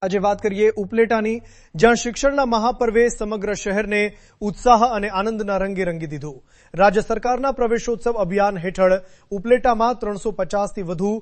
આજે વાત કરીએ ઉપલેટાની, જ્યાં શિક્ષણના મહાપર્વે સમગ્ર શહેરને ઉત્સાહ અને આનંદના રંગે રંગી દીધું। રાજ્ય સરકારના પ્રવેશોત્સવ અભિયાન હેઠળ ઉપલેટામાં 350થી વધુ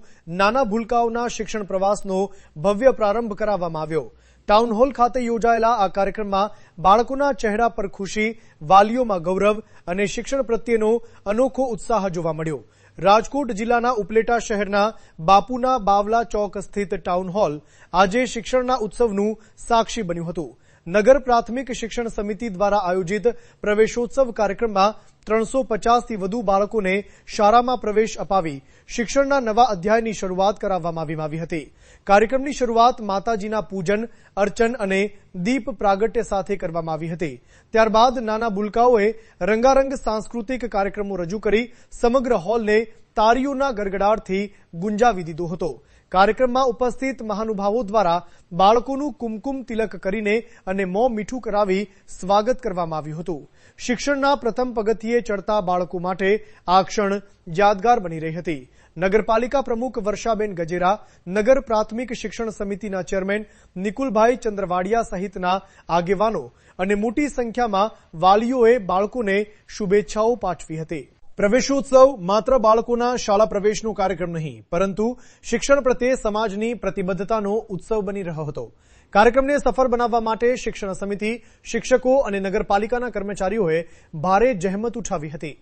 નાના ભૂલકાઓના શિક્ષણ પ્રવાસનો ભવ્ય પ્રારંભ કરાવવામાં આવ્યો। ટાઉન હોલ ખાતે યોજાયેલા આ કાર્યક્રમમાં બાળકોના ચહેરા પર ખુશી, વાલીઓમાં ગૌરવ અને શિક્ષણ પ્રત્યેનો અનોખો ઉત્સાહ જોવા મળ્યો। રાજકોટ જિલ્લાના ઉપલેટા શહેરના બાપુના બાવલા ચોક સ્થિત ટાઉન હોલ આજે શિક્ષણના ઉત્સવનું સાક્ષી બન્યું હતું। નગર પ્રાથમિક શિક્ષણ સમિતિ દ્વારા આયોજિત પ્રવેશોત્સવ કાર્યક્રમમાં 350થી વધુ બાળકોને શાળામાં પ્રવેશ અપાવી શિક્ષણના નવા અધ્યાયની શરૂઆત કરાવવામાં આવી હતી। કાર્યક્રમની શરૂઆત માતાજીના પૂજન, અર્ચન અને દીપ પ્રાગટ્ય સાથે કરવામાં આવી હતી। ત્યારબાદ નાના ભૂલકાઓએ રંગારંગ સાંસ્કૃતિક કાર્યક્રમો રજૂ કરી સમગ્ર હોલને તાળીઓના ગડગડાટથી ગુંજાવી દીધો હતો। કાર્યક્રમમાં ઉપસ્થિત મહાનુભાવો દ્વારા બાળકોનું કુમકુમ તિલક કરીને અને મોં મીઠું કરાવી સ્વાગત કરવામાં આવ્યું હતું। શિક્ષણના પ્રથમ પગથિયે ચડતા બાળકો માટે આ ક્ષણ યાદગાર બની રહી હતી। નગરપાલિકા પ્રમુખ વર્ષાબેન ગજેરા, નગર પ્રાથમિક શિક્ષણ સમિતિના ચેરમેન નિકુલભાઈ ચંદ્રવાડિયા સહિતના આગેવાનો અને મોટી સંખ્યામાં વાલીઓએ બાળકોને શુભેચ્છાઓ પાઠવી હતી। પ્રવેશોત્સવ માત્ર બાળકોના શાળા પ્રવેશનો કાર્યક્રમ નહીં, પરંતુ શિક્ષણ પ્રત્યે સમાજની પ્રતિબદ્ધતાનો ઉત્સવ બની રહ્યો હતો। કાર્યક્રમને સફળ બનાવવા માટે શિક્ષણ સમિતિ, શિક્ષકો અને નગરપાલિકાના કર્મચારીઓએ ભારે જહેમત ઉઠાવી હતી।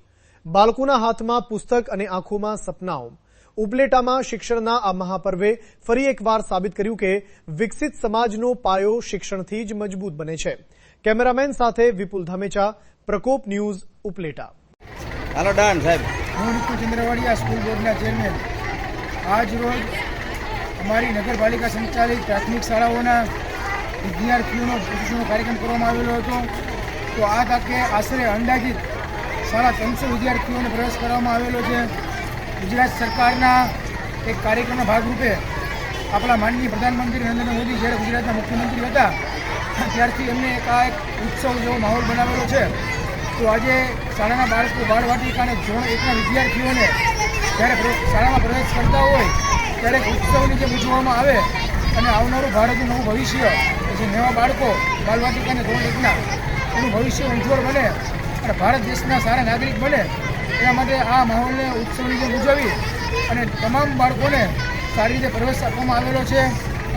બાળકોના હાથમાં પુસ્તક અને આંખોમાં સપનાઓ। ઉપલેટામાં શિક્ષણના આ મહાપર્વે ફરી એકવાર સાબિત કર્યું કે વિકસિત સમાજનો પાયો શિક્ષણથી જ મજબૂત બને છે। કેમેરામેન સાથે વિપુલ ધામેચા, પ્રકોપ ન્યૂઝ, ઉપલેટા। हेलो डन साहब, હું નિકુલ ચંદ્રવાડિયા, સ્કૂલ બોર્ડના ચેરમેન। આજ રોજ અમારી નગરપાલિકા સંચાલિત પ્રાથમિક શાળાઓના વિદ્યાર્થીઓનો પ્રવેશનો કાર્યક્રમ કરવામાં આવેલો હતો। તો આ તકે આશરે અંદાજિત 350 વિદ્યાર્થીઓને પ્રવેશ કરવામાં આવેલો છે। ગુજરાત સરકારના એક કાર્યક્રમના ભાગરૂપે આપણા માનનીય પ્રધાનમંત્રી નરેન્દ્ર મોદી જ્યારે ગુજરાતના મુખ્યમંત્રી હતા ત્યારથી એમને એક ઉત્સવ જેવો માહોલ બનાવેલો છે। તો આજે શાળાના બાળકો બાળવાટિકા અને ધોરણ 1ના વિદ્યાર્થીઓને જ્યારે શાળામાં પ્રવેશ કરતા હોય ત્યારે ઉત્સવની જેમ ઉજવવામાં આવે અને આવનારું ભારતનું નવું ભવિષ્ય જે નવા બાળકો બાળવાટિકા અને ધોરણ 1ના એનું ભવિષ્ય ઉજ્જવળ બને અને ભારત દેશના સારા નાગરિક બને એના માટે આ માહોલને ઉત્સવની જેમ ઉજવી અને તમામ બાળકોને સારી રીતે પ્રવેશ આપવામાં આવેલો છે।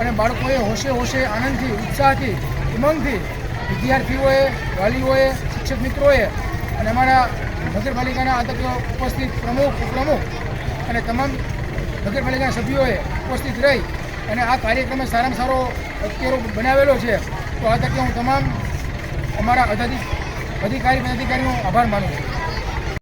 અને બાળકોએ હોશે હોશે આનંદથી, ઉત્સાહથી, ઉમંગથી વિદ્યાર્થીઓએ, વાલીઓએ, શિક્ષક મિત્રોએ અને અમારા નગરપાલિકાના આ તકે ઉપસ્થિત પ્રમુખ, ઉપપ્રમુખ અને તમામ નગરપાલિકાના સભ્યોએ ઉપસ્થિત રહી અને આ કાર્યક્રમે સારામાં સારો અત્યારો બનાવેલો છે। તો આ તકે હું તમામ અમારા અધિકારીનો આભાર માનું છું।